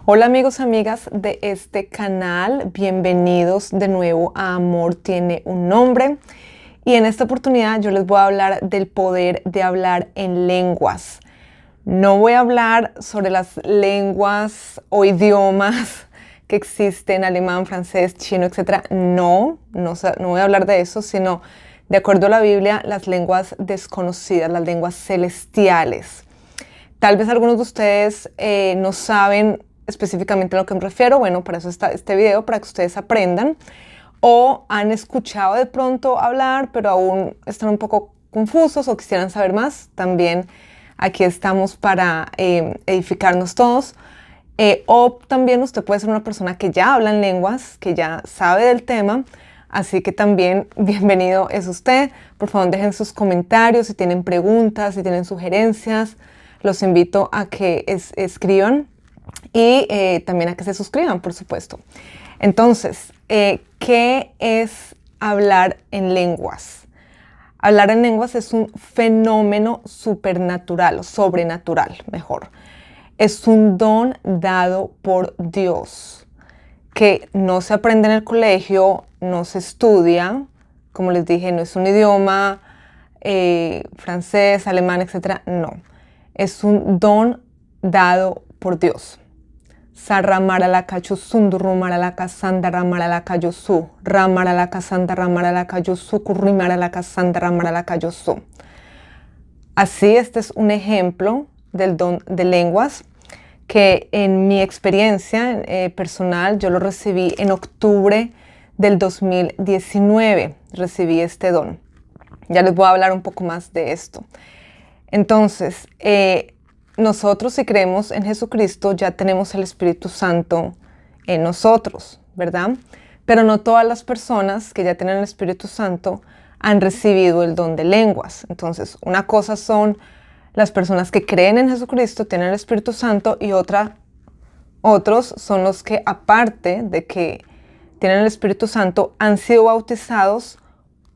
Hola amigos, amigas de este canal, bienvenidos de nuevo a Amor tiene un nombre. Y en esta oportunidad yo les voy a hablar del poder de hablar en lenguas. No voy a hablar sobre las lenguas o idiomas que existen, alemán, francés, chino, etc. No voy a hablar de eso, sino de acuerdo a la Biblia, las lenguas desconocidas, las lenguas celestiales. Tal vez algunos de ustedes no saben específicamente a lo que me refiero. Bueno, para eso está este video, para que ustedes aprendan. O han escuchado de pronto hablar, pero aún están un poco confusos o quisieran saber más. También aquí estamos para edificarnos todos. O también usted puede ser una persona que ya habla en lenguas, que ya sabe del tema. Así que también bienvenido es usted. Por favor, dejen sus comentarios si tienen preguntas, si tienen sugerencias. Los invito a que escriban y también a que se suscriban, por supuesto. Entonces, ¿qué es hablar en lenguas? Hablar en lenguas es un fenómeno supernatural, o sobrenatural, mejor. Es un don dado por Dios, que no se aprende en el colegio, no se estudia. Como les dije, no es un idioma francés, alemán, etc. No. Es un don dado por Dios. Sarramaralakachu sundurrumaralaka sandarramaralakayosu ramaralaka sandarramaralakayosu kurrimaralaka sandarramaralakayosu. Así, este es un ejemplo del don de lenguas que en mi experiencia personal yo lo recibí en octubre del 2019. Recibí este don. Ya les voy a hablar un poco más de esto. Entonces, nosotros si creemos en Jesucristo ya tenemos el Espíritu Santo en nosotros, ¿verdad? Pero no todas las personas que ya tienen el Espíritu Santo han recibido el don de lenguas. Entonces, una cosa son las personas que creen en Jesucristo, tienen el Espíritu Santo, y otros son los que, aparte de que tienen el Espíritu Santo, han sido bautizados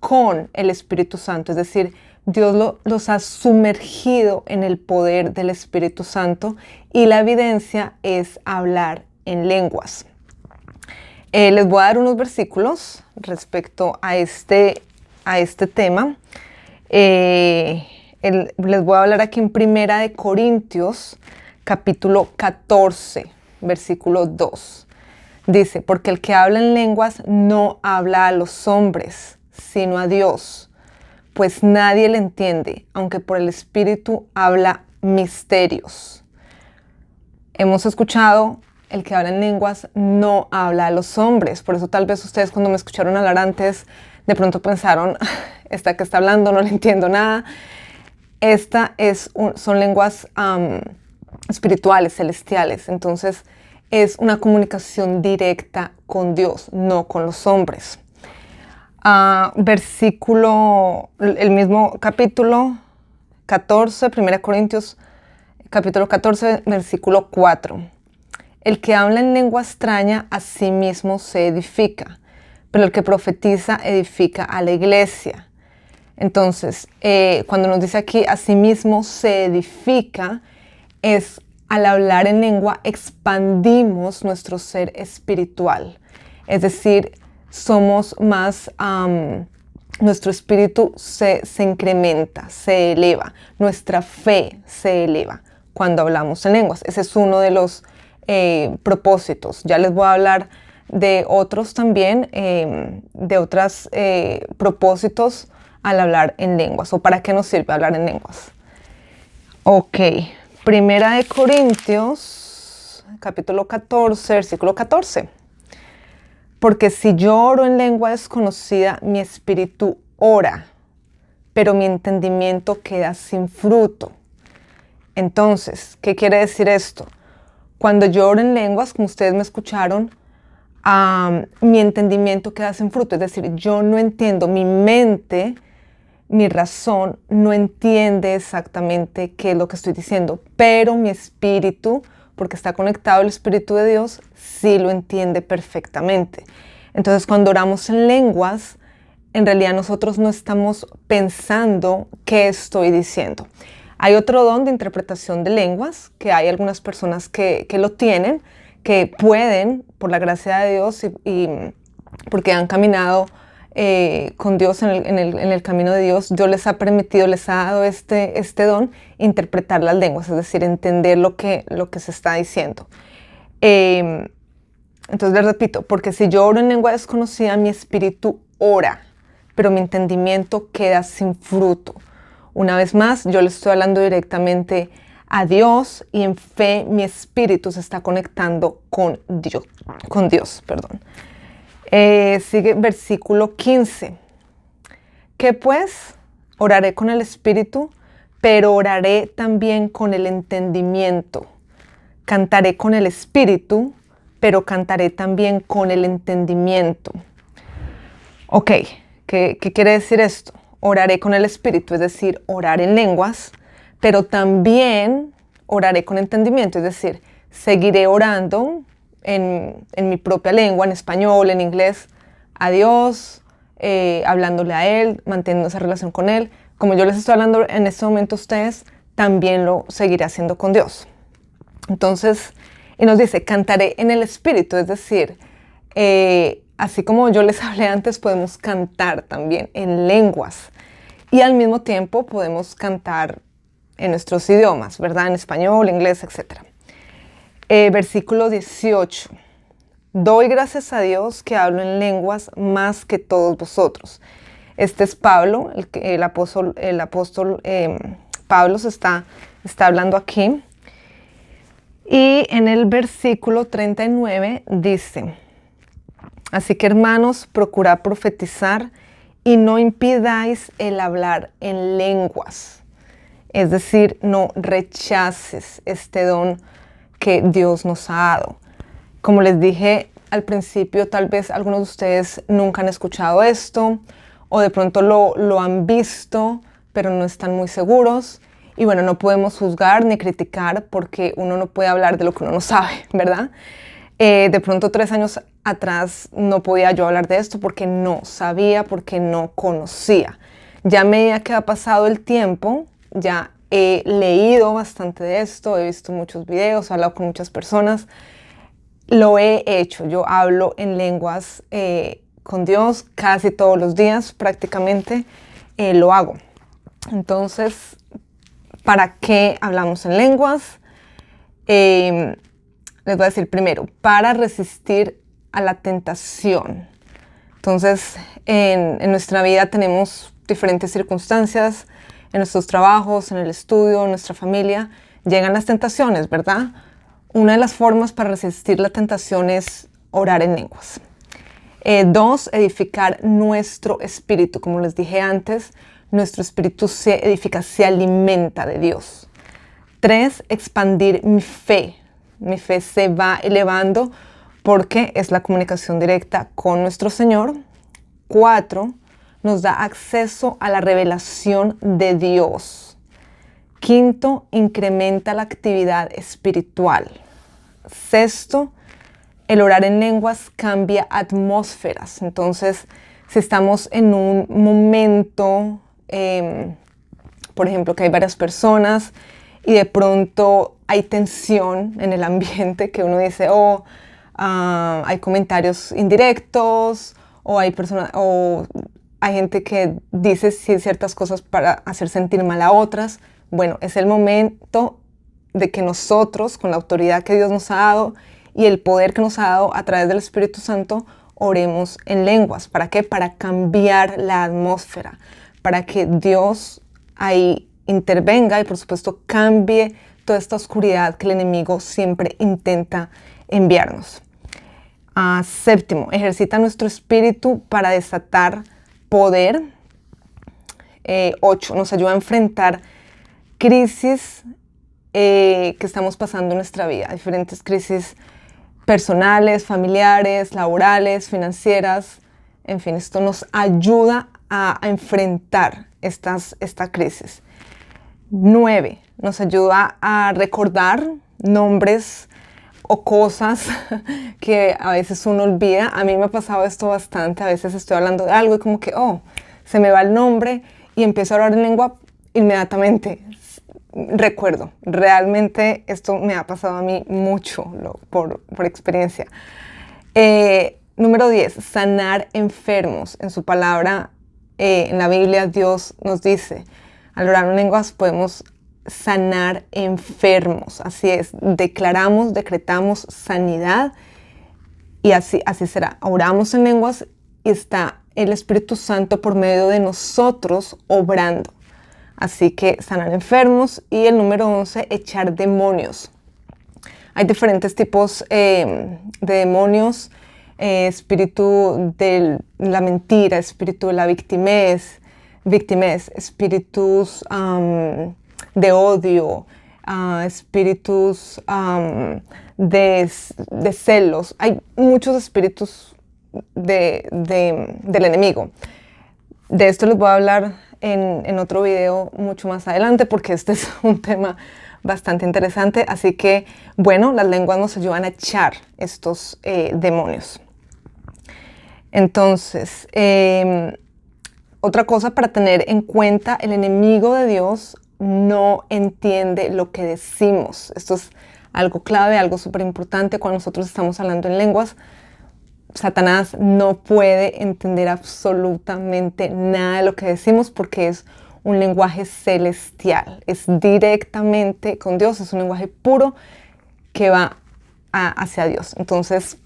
con el Espíritu Santo, es decir, Dios los ha sumergido en el poder del Espíritu Santo, y la evidencia es hablar en lenguas. Les voy a dar unos versículos respecto a este tema. Les voy a hablar aquí en Primera de Corintios, capítulo 14, versículo 2. Dice, porque el que habla en lenguas no habla a los hombres, sino a Dios, pues nadie le entiende, aunque por el Espíritu habla misterios. Hemos escuchado, el que habla en lenguas no habla a los hombres. Por eso tal vez ustedes cuando me escucharon hablar antes, de pronto pensaron, esta que está hablando no le entiendo nada. Son lenguas espirituales, celestiales. Entonces es una comunicación directa con Dios, no con los hombres. El mismo capítulo 14, 1 Corintios, capítulo 14, versículo 4. El que habla en lengua extraña a sí mismo se edifica, pero el que profetiza edifica a la iglesia. Entonces, cuando nos dice aquí a sí mismo se edifica, es al hablar en lengua expandimos nuestro ser espiritual. Es decir, somos más, nuestro espíritu se incrementa, se eleva, nuestra fe se eleva cuando hablamos en lenguas. Ese es uno de los propósitos. Ya les voy a hablar de otros también, de otros propósitos al hablar en lenguas, o para qué nos sirve hablar en lenguas. Ok, Primera de Corintios, capítulo 14, versículo 14. Porque si yo oro en lengua desconocida, mi espíritu ora, pero mi entendimiento queda sin fruto. Entonces, ¿qué quiere decir esto? Cuando yo oro en lenguas, como ustedes me escucharon, mi entendimiento queda sin fruto. Es decir, yo no entiendo, mi mente, mi razón no entiende exactamente qué es lo que estoy diciendo, pero mi espíritu, porque está conectado al Espíritu de Dios, sí lo entiende perfectamente. Entonces, cuando oramos en lenguas, en realidad nosotros no estamos pensando qué estoy diciendo. Hay otro don de interpretación de lenguas, que hay algunas personas que lo tienen, que pueden, por la gracia de Dios y porque han caminado con Dios en el camino de Dios, Dios les ha permitido, les ha dado este don, interpretar las lenguas, es decir, entender lo que se está diciendo. Entonces les repito, porque si yo oro en lengua desconocida, mi espíritu ora, pero mi entendimiento queda sin fruto. Una vez más, yo le estoy hablando directamente a Dios y en fe mi espíritu se está conectando con Dios. Sigue versículo 15. ¿Qué pues? Oraré con el espíritu, pero oraré también con el entendimiento. Cantaré con el espíritu, pero cantaré también con el entendimiento. Ok, ¿qué quiere decir esto? Oraré con el espíritu, es decir, orar en lenguas, pero también oraré con entendimiento, es decir, seguiré orando en mi propia lengua, en español, en inglés, a Dios, hablándole a Él, manteniendo esa relación con Él. Como yo les estoy hablando en este momento a ustedes, también lo seguiré haciendo con Dios. Entonces, y nos dice, cantaré en el espíritu, es decir, así como yo les hablé antes, podemos cantar también en lenguas y al mismo tiempo podemos cantar en nuestros idiomas, ¿verdad? En español, inglés, etc. Versículo 18. Doy gracias a Dios que hablo en lenguas más que todos vosotros. Este es Pablo, el apóstol Pablo se está hablando aquí. Y en el versículo 39 dice, así que hermanos, procurad profetizar y no impidáis el hablar en lenguas. Es decir, no rechaces este don que Dios nos ha dado. Como les dije al principio, tal vez algunos de ustedes nunca han escuchado esto o de pronto lo han visto, pero no están muy seguros. Y bueno, no podemos juzgar ni criticar porque uno no puede hablar de lo que uno no sabe, ¿verdad? De pronto 3 años atrás no podía yo hablar de esto porque no sabía, porque no conocía. Ya a medida que ha pasado el tiempo, ya he leído bastante de esto, he visto muchos videos, he hablado con muchas personas. Lo he hecho, yo hablo en lenguas con Dios casi todos los días, prácticamente lo hago. Entonces, ¿para qué hablamos en lenguas? Les voy a decir primero, para resistir a la tentación. Entonces, en nuestra vida tenemos diferentes circunstancias, en nuestros trabajos, en el estudio, en nuestra familia, llegan las tentaciones, ¿verdad? Una de las formas para resistir la tentación es orar en lenguas. 2, edificar nuestro espíritu. Como les dije antes, nuestro espíritu se edifica, se alimenta de Dios. 3, expandir mi fe. Mi fe se va elevando porque es la comunicación directa con nuestro Señor. 4, nos da acceso a la revelación de Dios. 5, incrementa la actividad espiritual. 6, el orar en lenguas cambia atmósferas. Entonces, si estamos en un momento, por ejemplo, que hay varias personas y de pronto hay tensión en el ambiente, que uno dice, hay comentarios indirectos, o hay gente que dice ciertas cosas para hacer sentir mal a otras. Bueno, es el momento de que nosotros, con la autoridad que Dios nos ha dado y el poder que nos ha dado a través del Espíritu Santo, oremos en lenguas. ¿Para qué? Para cambiar la atmósfera, para que Dios ahí intervenga y por supuesto cambie toda esta oscuridad que el enemigo siempre intenta enviarnos. 7, ejercita nuestro espíritu para desatar poder. 8, nos ayuda a enfrentar crisis que estamos pasando en nuestra vida, diferentes crisis personales, familiares, laborales, financieras, en fin, esto nos ayuda a enfrentar esta crisis. 9, nos ayuda a recordar nombres o cosas que a veces uno olvida. A mí me ha pasado esto bastante, a veces estoy hablando de algo y como que, se me va el nombre y empiezo a hablar en lengua inmediatamente. recuerdo, realmente esto me ha pasado a mí mucho por experiencia. Número 10, sanar enfermos. En su palabra, en la Biblia, Dios nos dice, al orar en lenguas podemos sanar enfermos. Así es, decretamos sanidad y así será. Oramos en lenguas y está el Espíritu Santo por medio de nosotros obrando. Así que sanar enfermos. Y el número 11, echar demonios. Hay diferentes tipos de demonios. Espíritu de la mentira, espíritu de la victimez, espíritus de odio, espíritus de celos. Hay muchos espíritus del enemigo. De esto les voy a hablar en otro video mucho más adelante, porque este es un tema bastante interesante. Así que, bueno, las lenguas nos ayudan a echar estos demonios. Entonces, otra cosa para tener en cuenta, el enemigo de Dios no entiende lo que decimos. Esto es algo clave, algo súper importante cuando nosotros estamos hablando en lenguas. Satanás no puede entender absolutamente nada de lo que decimos porque es un lenguaje celestial, es directamente con Dios, es un lenguaje puro que va hacia Dios. Entonces,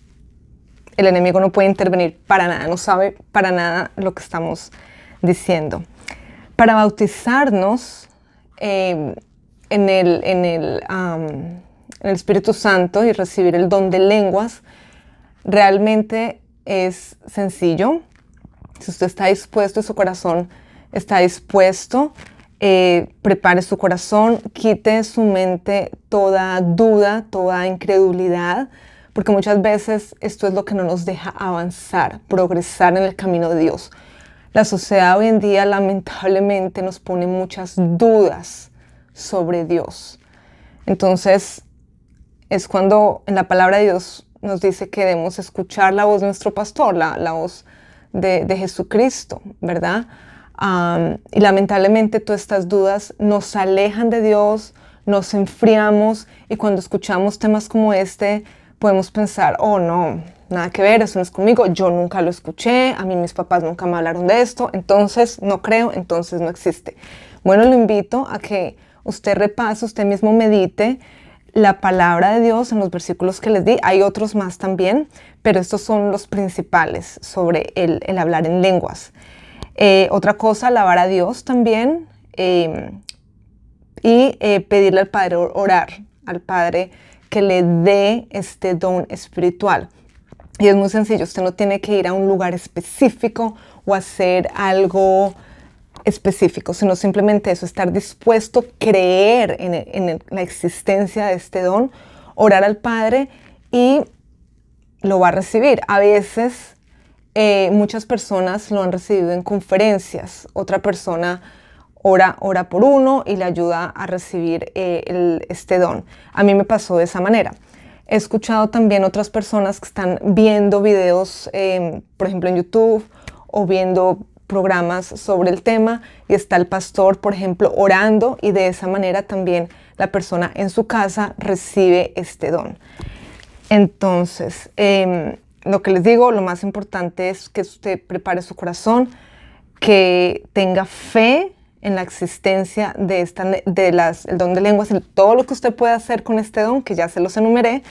el enemigo no puede intervenir para nada, no sabe para nada lo que estamos diciendo. Para bautizarnos en el Espíritu Santo y recibir el don de lenguas, realmente es sencillo. Si usted está dispuesto y su corazón está dispuesto, prepare su corazón, quite de su mente toda duda, toda incredulidad, porque muchas veces esto es lo que no nos deja avanzar, progresar en el camino de Dios. La sociedad hoy en día lamentablemente nos pone muchas dudas sobre Dios. Entonces es cuando en la palabra de Dios nos dice que debemos escuchar la voz de nuestro pastor, la voz de Jesucristo, ¿verdad? Y lamentablemente todas estas dudas nos alejan de Dios, nos enfriamos, y cuando escuchamos temas como este, podemos pensar, oh no, nada que ver, eso no es conmigo, yo nunca lo escuché, a mí mis papás nunca me hablaron de esto, entonces no creo, entonces no existe. Bueno, lo invito a que usted repase, usted mismo medite la palabra de Dios en los versículos que les di. Hay otros más también, pero estos son los principales sobre el hablar en lenguas. Otra cosa, alabar a Dios también y pedirle al Padre, orar al Padre que le dé este don espiritual. Y es muy sencillo, usted no tiene que ir a un lugar específico o hacer algo específico, sino simplemente eso, estar dispuesto, creer en la existencia de este don, orar al Padre y lo va a recibir. A veces muchas personas lo han recibido en conferencias, otra persona ora por uno y le ayuda a recibir este don. A mí me pasó de esa manera. He escuchado también otras personas que están viendo videos, por ejemplo en YouTube, o viendo programas sobre el tema, y está el pastor, por ejemplo, orando, y de esa manera también la persona en su casa recibe este don. Entonces, lo que les digo, lo más importante es que usted prepare su corazón, que tenga fe en la existencia de el don de lenguas y todo lo que usted puede hacer con este don, que ya se los enumeré,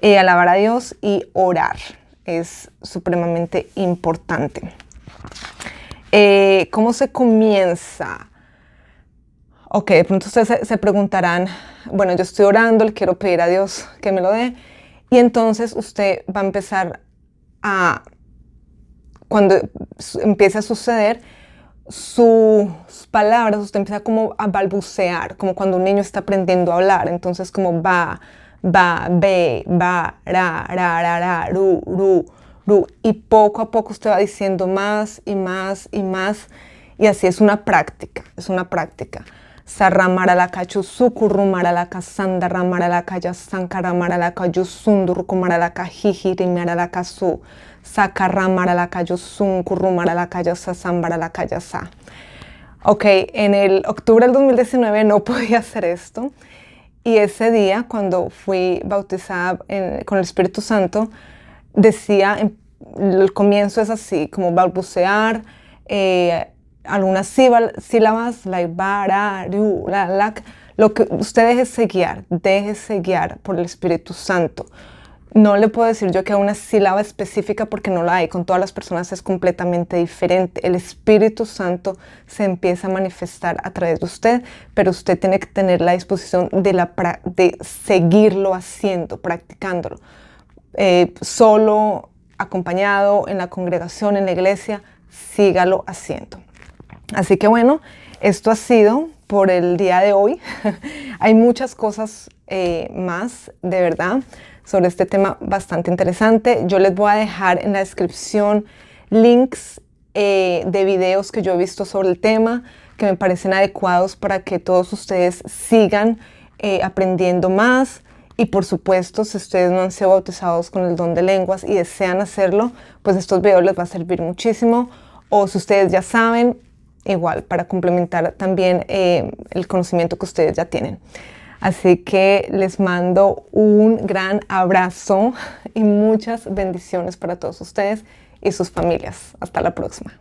alabar a Dios y orar. Es supremamente importante. ¿Cómo se comienza? Ok, de pronto ustedes se preguntarán, bueno, yo estoy orando, le quiero pedir a Dios que me lo dé, y entonces usted va a empezar cuando empiece a suceder, sus palabras, usted empieza como a balbucear, como cuando un niño está aprendiendo a hablar. Entonces como va, be, va, ra, ru, y poco a poco usted va diciendo más y más y más, y así es una práctica, Sarramaralaka sukurrumaralaka sandarramaralaka yasankarramaralaka yusundurkumaralaka jijirimaralaka su sakarramaralaka yusunkurrumaralaka yasasambaralaka yasa. Ok, en el octubre del 2019 no podía hacer esto. Y ese día, cuando fui bautizada con el Espíritu Santo, decía, el comienzo es así, como balbucear, algunas sílabas, like bara, ru, la, lo que usted déjese guiar por el Espíritu Santo. No le puedo decir yo que hay una sílaba específica porque no la hay. Con todas las personas es completamente diferente. El Espíritu Santo se empieza a manifestar a través de usted, pero usted tiene que tener la disposición de seguirlo haciendo, practicándolo. Solo, acompañado, en la congregación, en la iglesia, sígalo haciendo. Así que bueno, esto ha sido por el día de hoy. Hay muchas cosas más, de verdad, sobre este tema bastante interesante. Yo les voy a dejar en la descripción links de videos que yo he visto sobre el tema, que me parecen adecuados para que todos ustedes sigan aprendiendo más. Y por supuesto, si ustedes no han sido bautizados con el don de lenguas y desean hacerlo, pues estos videos les va a servir muchísimo. O si ustedes ya saben, igual, para complementar también el conocimiento que ustedes ya tienen. Así que les mando un gran abrazo y muchas bendiciones para todos ustedes y sus familias. Hasta la próxima.